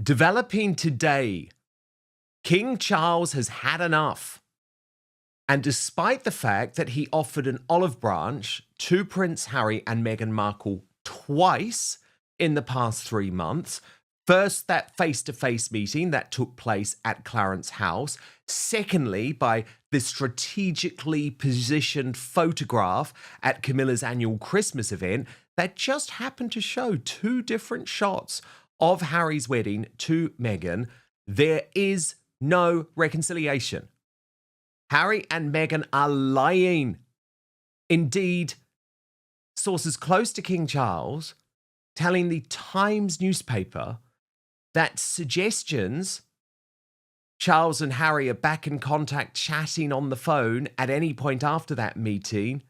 Developing today, King Charles has had enough. And despite the fact that he offered an olive branch to Prince Harry and Meghan Markle twice in the past 3 months, first, that face-to-face meeting that took place at Clarence House. Secondly, by the strategically positioned photograph at Camilla's annual Christmas event that just happened to show 2 different shots of Harry's wedding to Meghan, there is no reconciliation. Harry and Meghan are lying. Indeed, sources close to King Charles telling the Times newspaper that suggestions Charles and Harry are back in contact chatting on the phone at any point after that meeting,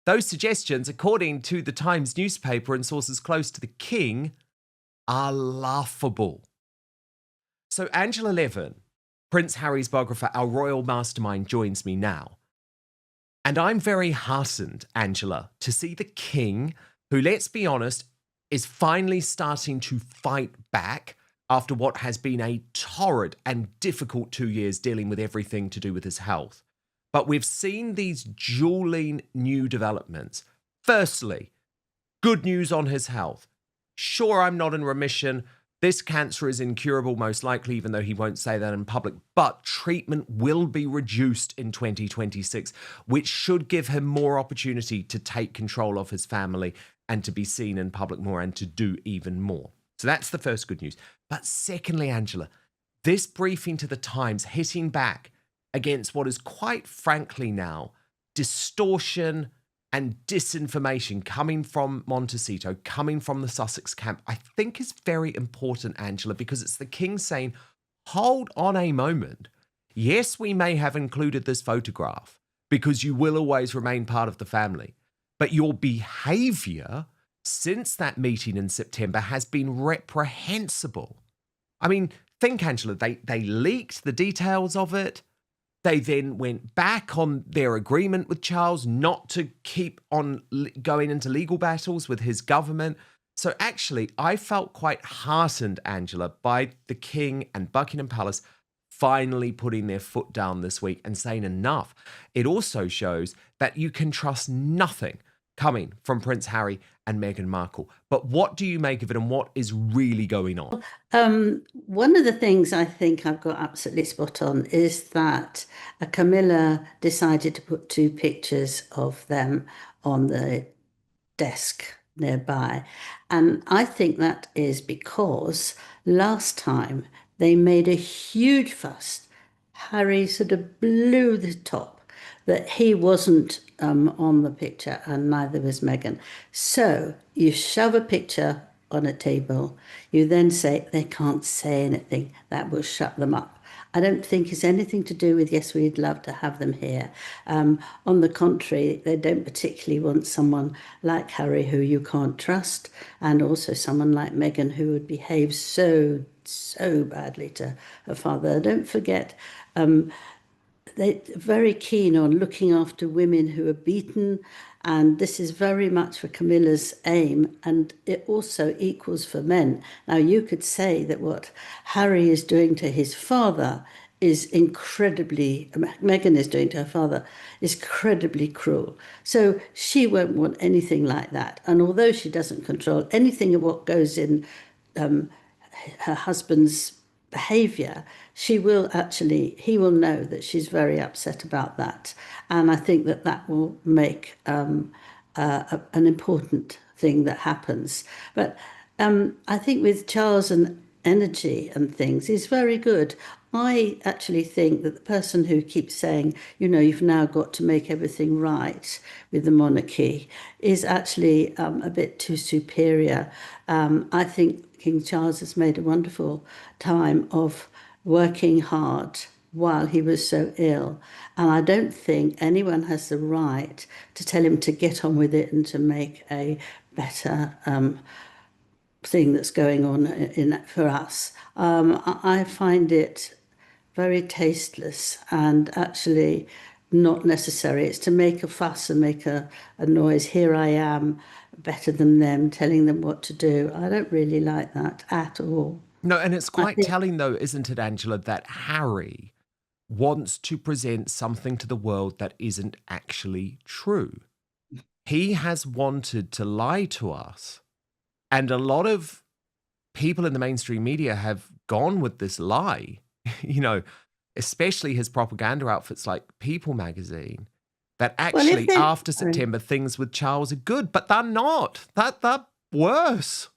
those suggestions, according to the Times newspaper and sources close to the King, are laughable. So Angela Levin, Prince Harry's biographer, our royal mastermind, joins me now. And I'm very heartened, Angela, to see the King, who, let's be honest, is finally starting to fight back after what has been a torrid and difficult 2 years dealing with everything to do with his health. But we've seen these dueling new developments. Firstly, good news on his health. Sure, I'm not in remission. This cancer is incurable, most likely, even though he won't say that in public. But treatment will be reduced in 2026, which should give him more opportunity to take control of his family and to be seen in public more and to do even more. So that's the first good news. But secondly, Angela, this briefing to the Times hitting back against what is quite frankly now distortion and disinformation coming from Montecito, coming from the Sussex camp, I think is very important, Angela, because it's the King saying, hold on a moment. Yes, we may have included this photograph because you will always remain part of the family, but your behaviour since that meeting in September has been reprehensible. I mean, think, Angela, they leaked the details of it. They then went back on their agreement with Charles not to keep on going into legal battles with his government. So actually, I felt quite heartened, Angela, by the King and Buckingham Palace finally putting their foot down this week and saying enough. It also shows that you can trust nothing coming from Prince Harry and Meghan Markle. But what do you make of it and what is really going on? One of the things I think I've got absolutely spot on is that Camilla decided to put 2 pictures of them on the desk nearby. And I think that is because last time they made a huge fuss. Harry sort of blew the top that he wasn't on the picture and neither was Meghan. So you shove a picture on a table, you then say they can't say anything, that will shut them up. I don't think it's anything to do with, yes, we'd love to have them here. On the contrary, they don't particularly want someone like Harry who you can't trust, and also someone like Meghan who would behave so badly to her father. Don't forget, they're very keen on looking after women who are beaten, and this is very much for Camilla's aim, and it also equals for men. Now, you could say that what Harry is doing to his father is Meghan is doing to her father is incredibly cruel. So she won't want anything like that. And although she doesn't control anything of what goes in her husband's behavior, he will know that she's very upset about that. And I think that will make an important thing that happens. But I think with Charles and energy and things, he's very good. I actually think that the person who keeps saying, you've now got to make everything right with the monarchy is actually a bit too superior. I think King Charles has made a wonderful time of working hard while he was so ill. And I don't think anyone has the right to tell him to get on with it and to make a better thing that's going on for us. I find it very tasteless and actually not necessary. It's to make a fuss and make a noise. Here I am, better than them, telling them what to do. I don't really like that at all. No, and it's I quite think, telling, though, isn't it, Angela, that Harry wants to present something to the world that isn't actually true. He has wanted to lie to us. And a lot of people in the mainstream media have gone with this lie, you know, especially his propaganda outfits like People magazine, that well, if actually they, after sorry. September things with Charles are good, but they're not. They're worse.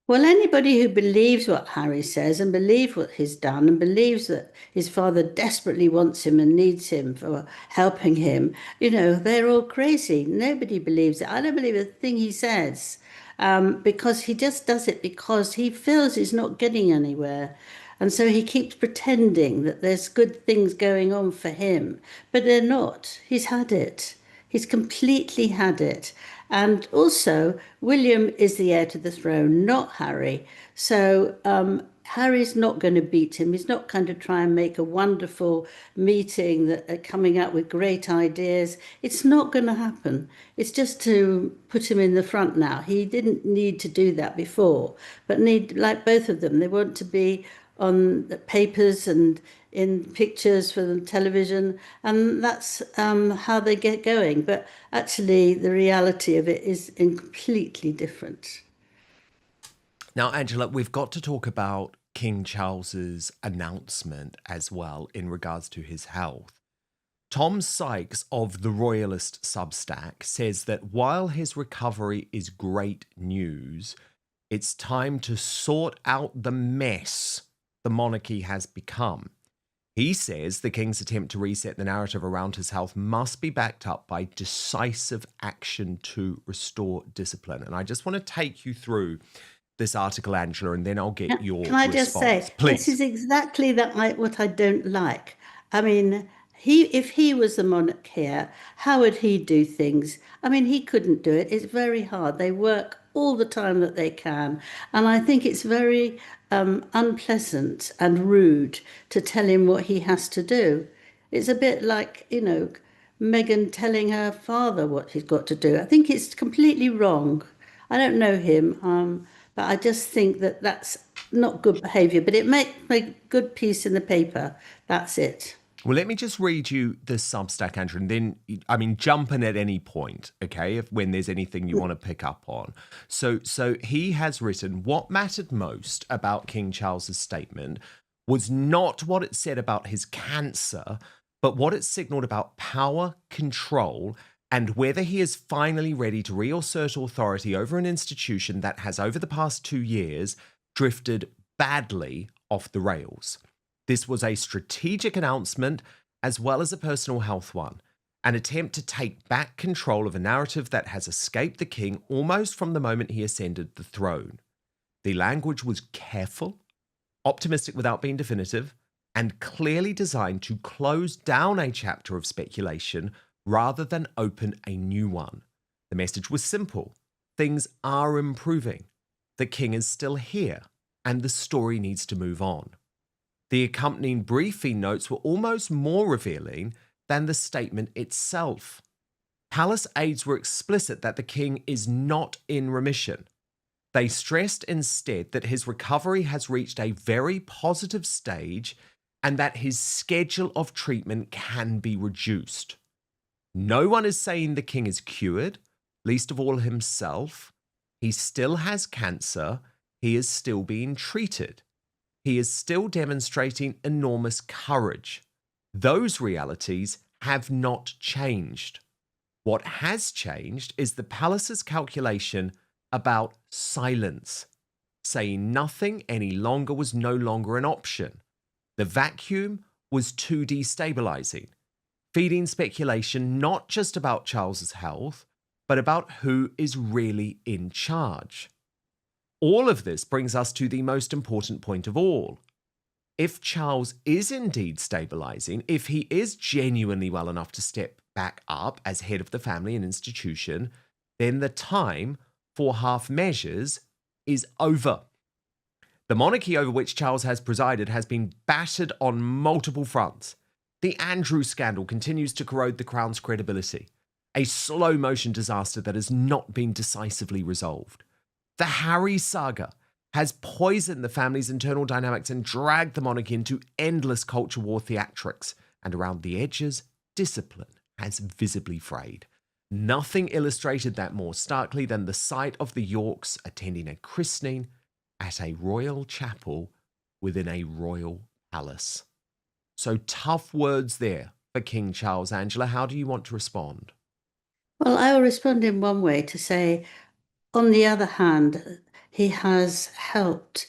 Well, anybody who believes what Harry says and believes what he's done and believes that his father desperately wants him and needs him for helping him, they're all crazy. Nobody believes it. I don't believe a thing he says, because he just does it because he feels he's not getting anywhere. And so he keeps pretending that there's good things going on for him, but they're not. He's had it. He's completely had it. And also, William is the heir to the throne, not Harry. So Harry's not going to beat him. He's not going to try and make a wonderful meeting that are coming up with great ideas. It's not going to happen. It's just to put him in the front now. He didn't need to do that before, but need, like both of them, they want to be on the papers and in pictures for the television, and that's how they get going. But actually, the reality of it is completely different. Now, Angela, we've got to talk about King Charles's announcement as well in regards to his health. Tom Sykes of the Royalist Substack says that while his recovery is great news, it's time to sort out the mess the monarchy has become. He says the king's attempt to reset the narrative around his health must be backed up by decisive action to restore discipline. And I just want to take you through this article, Angela, and then I'll get your Can I just response. say, this Please. is exactly what I don't like. I mean, if he was the monarch here, how would he do things? I mean, he couldn't do it. It's very hard. They work all the time that they can. And I think it's very unpleasant and rude to tell him what he has to do. It's a bit like, Meghan telling her father what he's got to do. I think it's completely wrong. I don't know him, but I just think that that's not good behaviour. But it makes a good piece in the paper. That's it. Well, let me just read you the Substack, Andrew, and then, I mean, jump in at any point, okay, when there's anything you want to pick up on. So he has written, what mattered most about King Charles's statement was not what it said about his cancer, but what it signaled about power, control, and whether he is finally ready to reassert authority over an institution that has, over the past 2 years, drifted badly off the rails. This was a strategic announcement as well as a personal health one, an attempt to take back control of a narrative that has escaped the king almost from the moment he ascended the throne. The language was careful, optimistic without being definitive, and clearly designed to close down a chapter of speculation rather than open a new one. The message was simple. Things are improving. The king is still here, and the story needs to move on. The accompanying briefing notes were almost more revealing than the statement itself. Palace aides were explicit that the king is not in remission. They stressed instead that his recovery has reached a very positive stage and that his schedule of treatment can be reduced. No one is saying the king is cured, least of all himself. He still has cancer. He is still being treated. He is still demonstrating enormous courage. Those realities have not changed. What has changed is the palace's calculation about silence. Saying nothing any longer was no longer an option. The vacuum was too destabilizing, feeding speculation not just about Charles's health, but about who is really in charge. All of this brings us to the most important point of all. If Charles is indeed stabilizing, if he is genuinely well enough to step back up as head of the family and institution, then the time for half measures is over. The monarchy over which Charles has presided has been battered on multiple fronts. The Andrew scandal continues to corrode the crown's credibility, a slow-motion disaster that has not been decisively resolved. The Harry saga has poisoned the family's internal dynamics and dragged the monarchy into endless culture war theatrics. And around the edges, discipline has visibly frayed. Nothing illustrated that more starkly than the sight of the Yorks attending a christening at a royal chapel within a royal palace. So tough words there for King Charles. Angela, how do you want to respond? Well, I will respond in one way to say, on the other hand, he has helped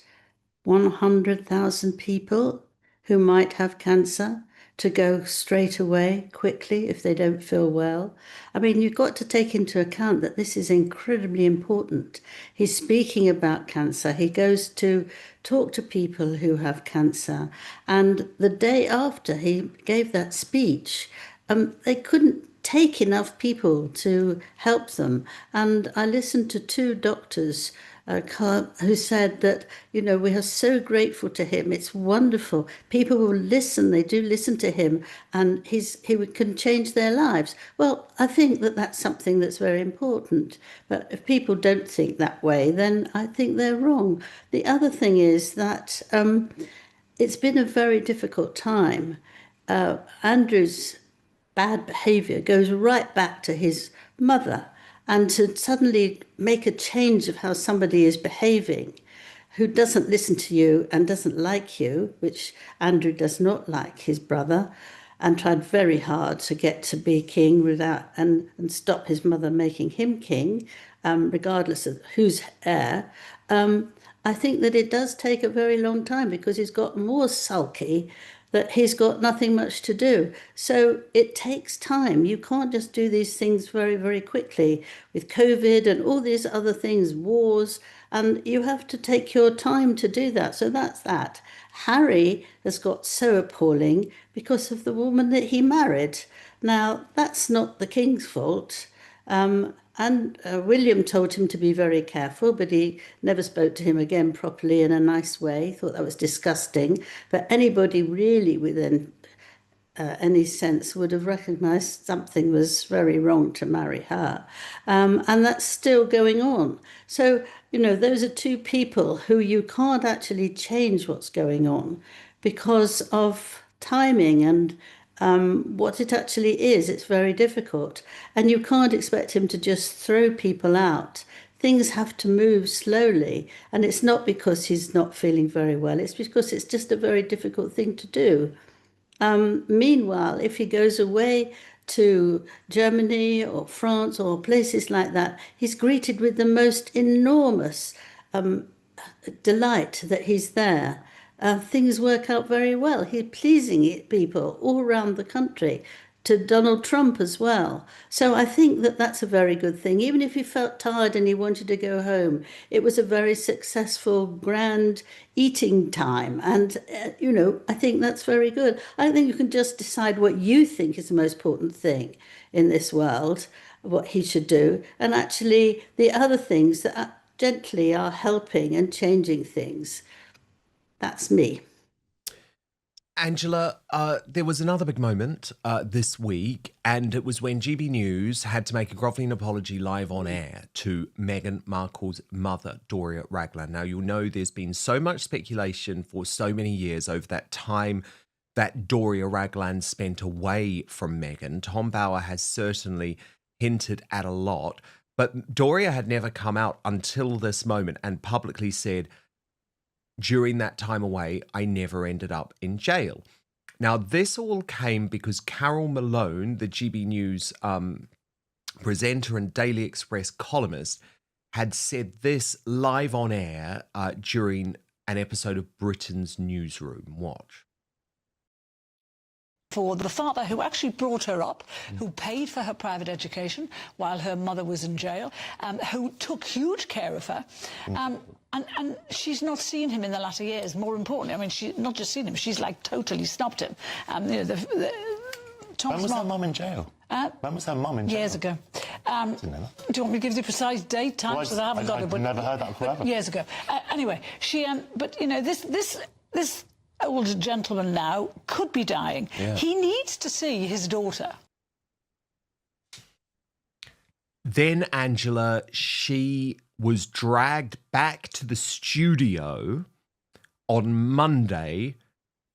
100,000 people who might have cancer to go straight away quickly if they don't feel well. I mean, you've got to take into account that this is incredibly important. He's speaking about cancer. He goes to talk to people who have cancer. And the day after he gave that speech, they couldn't take enough people to help them. And I listened to two doctors who said that, we are so grateful to him. It's wonderful. People will listen. They do listen to him, and he can change their lives. Well, I think that that's something that's very important. But if people don't think that way, then I think they're wrong. The other thing is that it's been a very difficult time. Andrew's bad behavior goes right back to his mother. And to suddenly make a change of how somebody is behaving who doesn't listen to you and doesn't like you, which Andrew does not like his brother, and tried very hard to get to be king without and stop his mother making him king, regardless of who's heir. I think that it does take a very long time because he's got more sulky, that he's got nothing much to do. So it takes time. You can't just do these things very, very quickly with COVID and all these other things, wars, and you have to take your time to do that. So that's that. Harry has got so appalling because of the woman that he married. Now, that's not the king's fault. And William told him to be very careful, but he never spoke to him again properly in a nice way. He thought that was disgusting. But anybody really within any sense would have recognised something was very wrong to marry her. And that's still going on. So, those are two people who you can't actually change what's going on because of timing and what it actually is. It's very difficult. And you can't expect him to just throw people out. Things have to move slowly. And it's not because he's not feeling very well. It's because it's just a very difficult thing to do. Meanwhile, if he goes away to Germany or France or places like that, he's greeted with the most enormous delight that he's there. Things work out very well. He's pleasing people all around the country, to Donald Trump as well. So I think that that's a very good thing. Even if he felt tired and he wanted to go home, it was a very successful, grand eating time. And, I think that's very good. I think you can just decide what you think is the most important thing in this world, what he should do. And actually, the other things that gently are helping and changing things. That's me. Angela, there was another big moment this week, and it was when GB News had to make a grovelling apology live on air to Meghan Markle's mother, Doria Ragland. Now, you'll know there's been so much speculation for so many years over that time that Doria Ragland spent away from Meghan. Tom Bower has certainly hinted at a lot, but Doria had never come out until this moment and publicly said, during that time away, I never ended up in jail. Now, this all came because Carol Malone, the GB News presenter and Daily Express columnist, had said this live on air during an episode of Britain's Newsroom. Watch. For the father who actually brought her up, who paid for her private education while her mother was in jail, who took huge care of her. And she's not seen him in the latter years. More importantly, I mean, she's not just seen him, she's like totally snubbed him. When was her mum in jail? When was her mum in jail? Years ago. Do you want me to give you the precise date, time? Because I haven't got it. I've never heard that forever. Years ago. Anyway, she. But this old gentleman now could be dying. Yeah. He needs to see his daughter. Then Angela, she was dragged back to the studio on Monday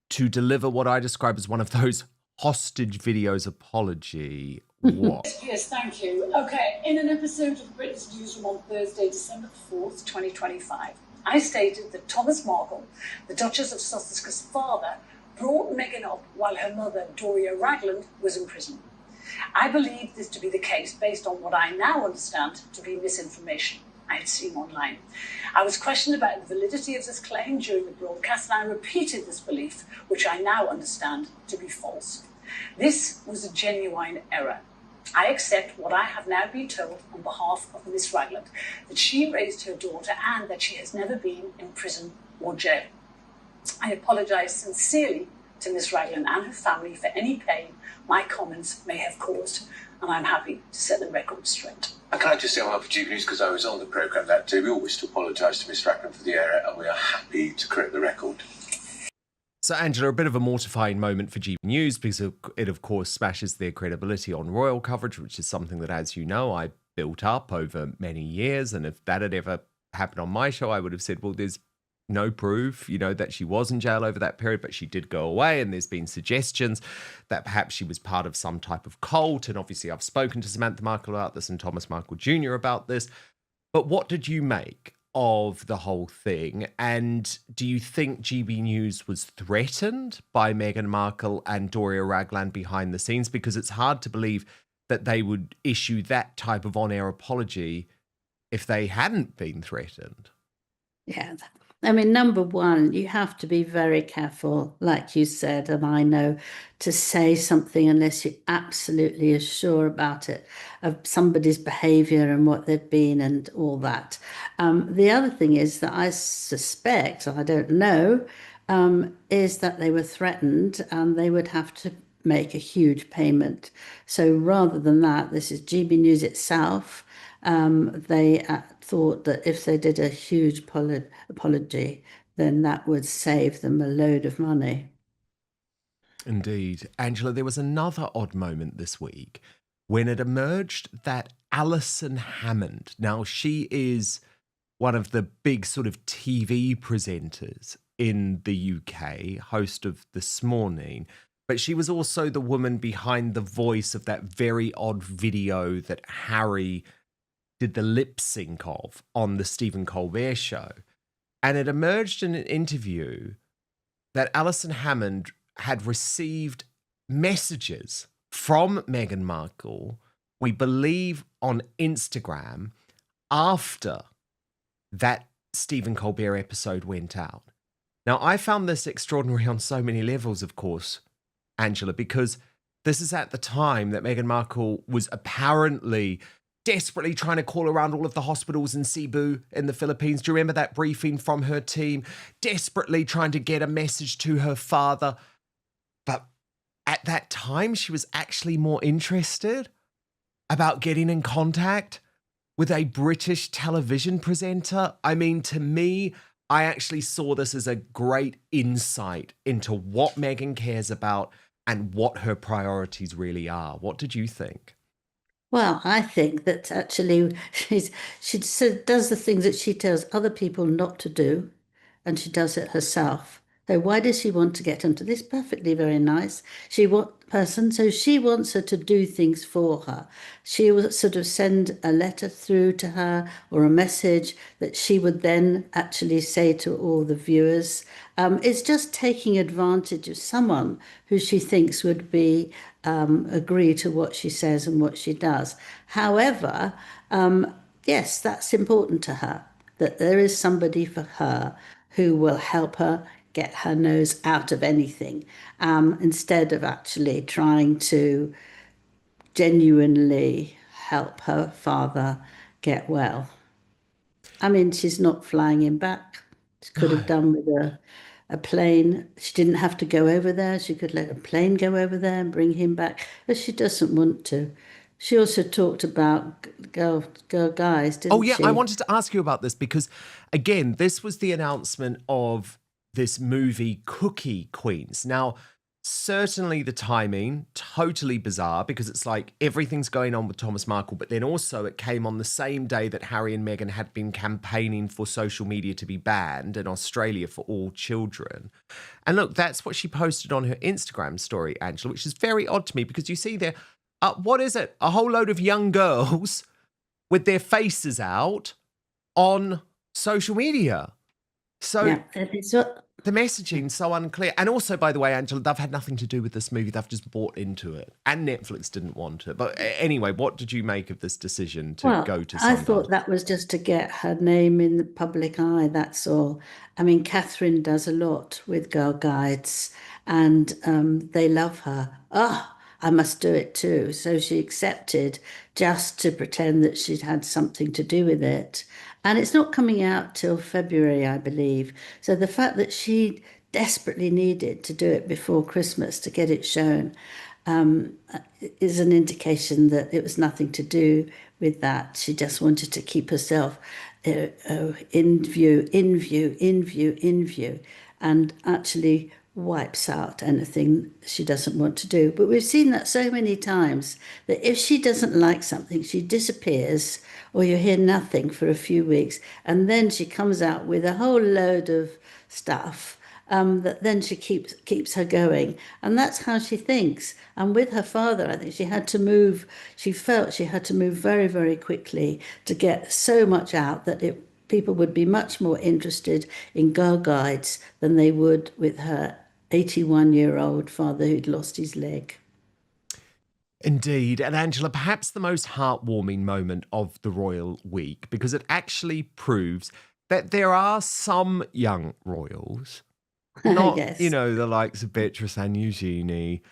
to deliver what I describe as one of those hostage videos apology. What? Yes, thank you. Okay, in an episode of Britain's Newsroom on Thursday, December 4th, 2025, I stated that Thomas Markle, the Duchess of Sussex's father, brought Meghan up while her mother, Doria Ragland, was in prison. I believe this to be the case based on what I now understand to be misinformation I had seen online. I was questioned about the validity of this claim during the broadcast, and I repeated this belief, which I now understand to be false. This was a genuine error. I accept what I have now been told on behalf of Miss Ragland, that she raised her daughter and that she has never been in prison or jail. I apologise sincerely to Miss Ragland and her family for any pain my comments may have caused, and I'm happy to set the record straight. And can I just say on behalf of GB News, because I was on the programme that day, we all wish to apologise to Miss Ragland for the error, and we are happy to correct the record. So, Angela, a bit of a mortifying moment for GB News because it, of course, smashes their credibility on royal coverage, which is something that, as you know, I built up over many years. And if that had ever happened on my show, I would have said, well, there's no proof, that she was in jail over that period, but she did go away. And there's been suggestions that perhaps she was part of some type of cult. And obviously, I've spoken to Samantha Markle about this and Thomas Markle Jr. about this. But what did you make of the whole thing? And do you think GB News was threatened by Meghan Markle and Doria Ragland behind the scenes? Because it's hard to believe that they would issue that type of on-air apology if they hadn't been threatened. Yeah. I mean, number one, you have to be very careful, like you said, and I know, to say something unless you absolutely are sure about it, of somebody's behaviour and what they've been and all that. The other thing is that I suspect, I don't know, is that they were threatened and they would have to make a huge payment. So rather than that, this is GB News itself. They thought that if they did a huge apology, then that would save them a load of money. Indeed. Angela, there was another odd moment this week when it emerged that Alison Hammond, now she is one of the big sort of TV presenters in the UK, host of This Morning, but she was also the woman behind the voice of that very odd video that Harry did the lip sync of on the Stephen Colbert Show. And it emerged in an interview that Alison Hammond had received messages from Meghan Markle, we believe on Instagram, after that Stephen Colbert episode went out. Now, I found this extraordinary on so many levels, of course, Angela, because this is at the time that Meghan Markle was apparently desperately trying to call around all of the hospitals in Cebu in the Philippines. Do you remember that briefing from her team? Desperately trying to get a message to her father. But at that time, she was actually more interested about getting in contact with a British television presenter. I mean, to me, I actually saw this as a great insight into what Meghan cares about and what her priorities really are. What did you think? Well, I think that actually she does the things that she tells other people not to do, and she does it herself. So why does she want to get into this? Perfectly very nice. She so she wants her to do things for her. She will sort of send a letter through to her or a message that she would then actually say to all the viewers. It's just taking advantage of someone who she thinks would be agree to what she says and what she does. However, yes, that's important to her, that there is somebody for her who will help her get her nose out of anything, instead of actually trying to genuinely help her father get well. I mean, she's not flying him back. She could have done with a plane. She didn't have to go over there. She could let a plane go over there and bring him back, but she doesn't want to. She also talked about girl guys, didn't she? I wanted to ask you about this because, again, this was the announcement of this movie Cookie Queens. Now, certainly the timing, totally bizarre, because it's like everything's going on with Thomas Markle, but then also it came on the same day that Harry and Meghan had been campaigning for social media to be banned in Australia for all children. And look, that's what she posted on her Instagram story, Angela, which is very odd to me, because you see there, what is it? A whole load of young girls with their faces out on social media. So Yeah, it's what. the messaging's so unclear. And also, by the way, Angela, they've had nothing to do with this movie. They've just bought into it. And Netflix didn't want it. But anyway, what did you make of this decision to go to Sundance? I thought that was just to get her name in the public eye, that's all. I mean, Catherine does a lot with Girl Guides, and they love her. Oh, I must do it too. So she accepted just to pretend that she'd had something to do with it. And it's not coming out till February, I believe. So the fact that she desperately needed to do it before Christmas to get it shown is an indication that it was nothing to do with that. She just wanted to keep herself in view, and actually wipes out anything she doesn't want to do. But we've seen that so many times, that if she doesn't like something, she disappears, or you hear nothing for a few weeks, and then she comes out with a whole load of stuff that then she keeps her going. And that's how she thinks. And with her father, I think she felt she had to move very, very quickly to get so much out that people would be much more interested in Girl Guides than they would with her 81-year-old father who'd lost his leg. Indeed. And Angela, perhaps the most heartwarming moment of the royal week, because it actually proves that there are some young royals, not, Yes. the likes of Beatrice and Eugenie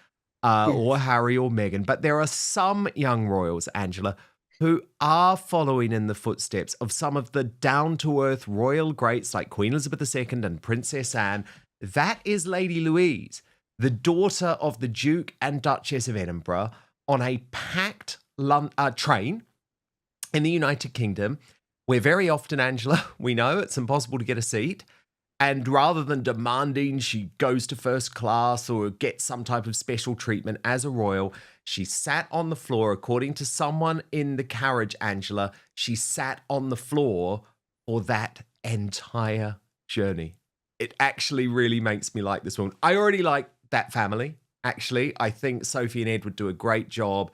or Harry or Meghan, but there are some young royals, Angela, who are following in the footsteps of some of the down-to-earth royal greats like Queen Elizabeth II and Princess Anne. That is Lady Louise, the daughter of the Duke and Duchess of Edinburgh, on a packed train in the United Kingdom, where very often, Angela, we know it's impossible to get a seat. And rather than demanding she goes to first class or gets some type of special treatment as a royal, she sat on the floor. According to someone in the carriage, Angela, she sat on the floor for that entire journey. It actually really makes me like this woman. I already like that family, actually. I think Sophie and Edward do a great job.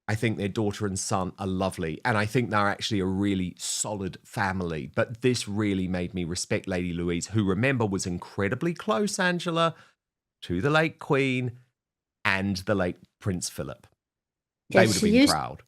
I think their daughter and son are lovely. And I think they're actually a really solid family. But this really made me respect Lady Louise, who, remember, was incredibly close, Angela, to the late Queen and the late Prince Philip. They would have been proud.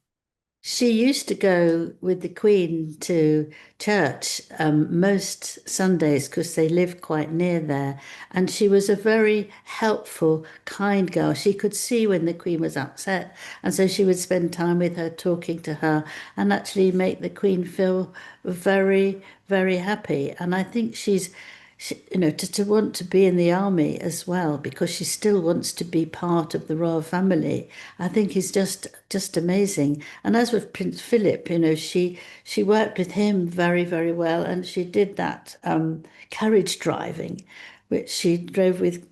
She used to go with the Queen to church most Sundays because they lived quite near there. And she was a very helpful, kind girl. She could see when the Queen was upset. And so she would spend time with her, talking to her, and actually make the Queen feel very, very happy. And I think she's, to want to be in the army as well, because she still wants to be part of the royal family, I think is just amazing. And as with Prince Philip, she worked with him very, very well, and she did that carriage driving, which she drove with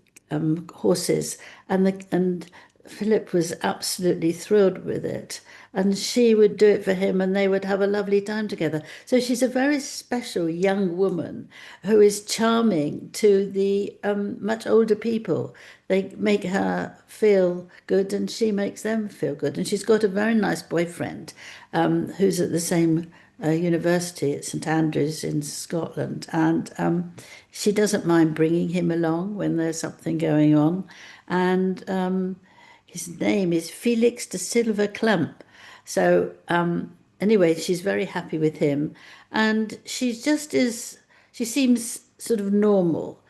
horses, and Philip was absolutely thrilled with it. And she would do it for him, and they would have a lovely time together. So she's a very special young woman who is charming to the much older people. They make her feel good, and she makes them feel good. And she's got a very nice boyfriend who's at the same university at St Andrews in Scotland. And she doesn't mind bringing him along when there's something going on. And his name is Felix de Silva Clump. So anyway, she's very happy with him, and she seems sort of normal.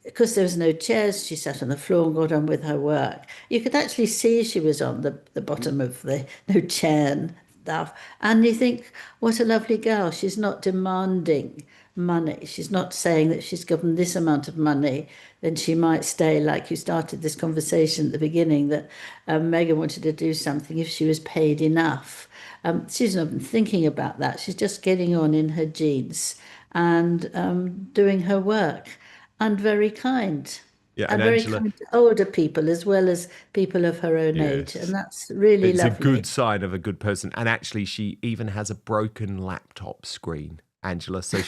Because there was no chairs, she sat on the floor and got on with her work. You could actually see she was on the bottom of no chair and stuff. And you think, what a lovely girl. She's not demanding money. She's not saying that she's given this amount of money, then she might stay, like you started this conversation at the beginning, that Meghan wanted to do something if she was paid enough. She's not been thinking about that. She's just getting on in her jeans and doing her work, and very kind. Yeah, and and very Angela, kind to older people as well as people of her own age. And yes, that's really it's a lovely. good sign of a good person. And actually, she even has a broken laptop screen, Angela. So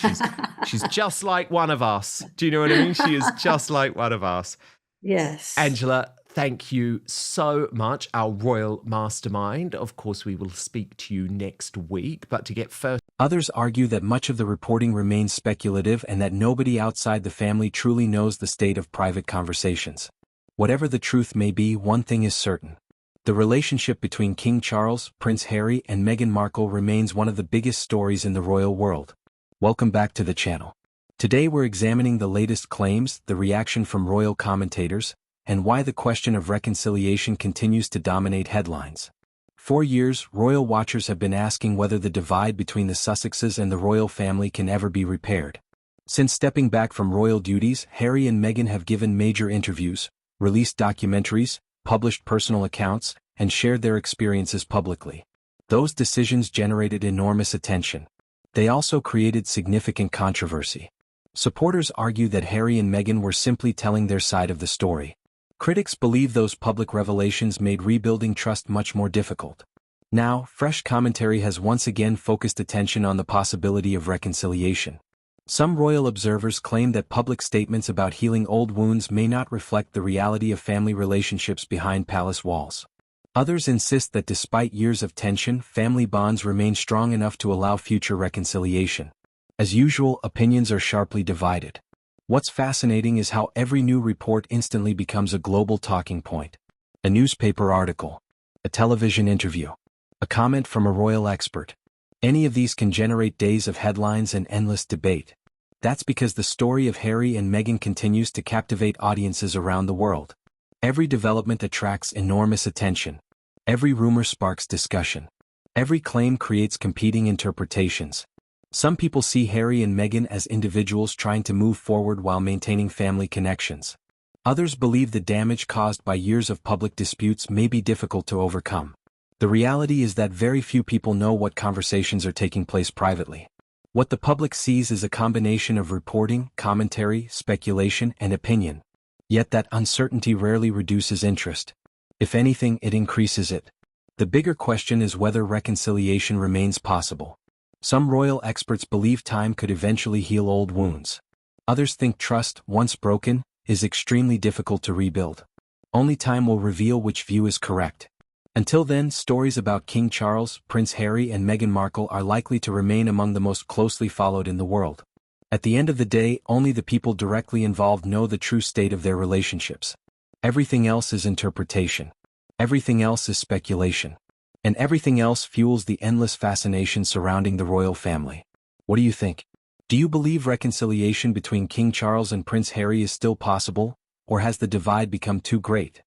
she's just like one of us. Do you know what I mean? She is just like one of us. Yes. Angela, thank you so much, our royal mastermind. Of course, we will speak to you next week, but to get first. Others argue that much of the reporting remains speculative and that nobody outside the family truly knows the state of private conversations. Whatever the truth may be, one thing is certain. The relationship between King Charles, Prince Harry, and Meghan Markle remains one of the biggest stories in the royal world. Welcome back to the channel. Today we're examining the latest claims, the reaction from royal commentators, and why the question of reconciliation continues to dominate headlines. For years, royal watchers have been asking whether the divide between the Sussexes and the royal family can ever be repaired. Since stepping back from royal duties, Harry and Meghan have given major interviews, released documentaries, published personal accounts, and shared their experiences publicly. Those decisions generated enormous attention. They also created significant controversy. Supporters argue that Harry and Meghan were simply telling their side of the story. Critics believe those public revelations made rebuilding trust much more difficult. Now, fresh commentary has once again focused attention on the possibility of reconciliation. Some royal observers claim that public statements about healing old wounds may not reflect the reality of family relationships behind palace walls. Others insist that despite years of tension, family bonds remain strong enough to allow future reconciliation. As usual, opinions are sharply divided. What's fascinating is how every new report instantly becomes a global talking point. A newspaper article, a television interview, a comment from a royal expert. Any of these can generate days of headlines and endless debate. That's because the story of Harry and Meghan continues to captivate audiences around the world. Every development attracts enormous attention. Every rumor sparks discussion. Every claim creates competing interpretations. Some people see Harry and Meghan as individuals trying to move forward while maintaining family connections. Others believe the damage caused by years of public disputes may be difficult to overcome. The reality is that very few people know what conversations are taking place privately. What the public sees is a combination of reporting, commentary, speculation, and opinion. Yet that uncertainty rarely reduces interest. If anything, it increases it. The bigger question is whether reconciliation remains possible. Some royal experts believe time could eventually heal old wounds. Others think trust, once broken, is extremely difficult to rebuild. Only time will reveal which view is correct. Until then, stories about King Charles, Prince Harry, and Meghan Markle are likely to remain among the most closely followed in the world. At the end of the day, only the people directly involved know the true state of their relationships. Everything else is interpretation. Everything else is speculation. And everything else fuels the endless fascination surrounding the royal family. What do you think? Do you believe reconciliation between King Charles and Prince Harry is still possible, or has the divide become too great?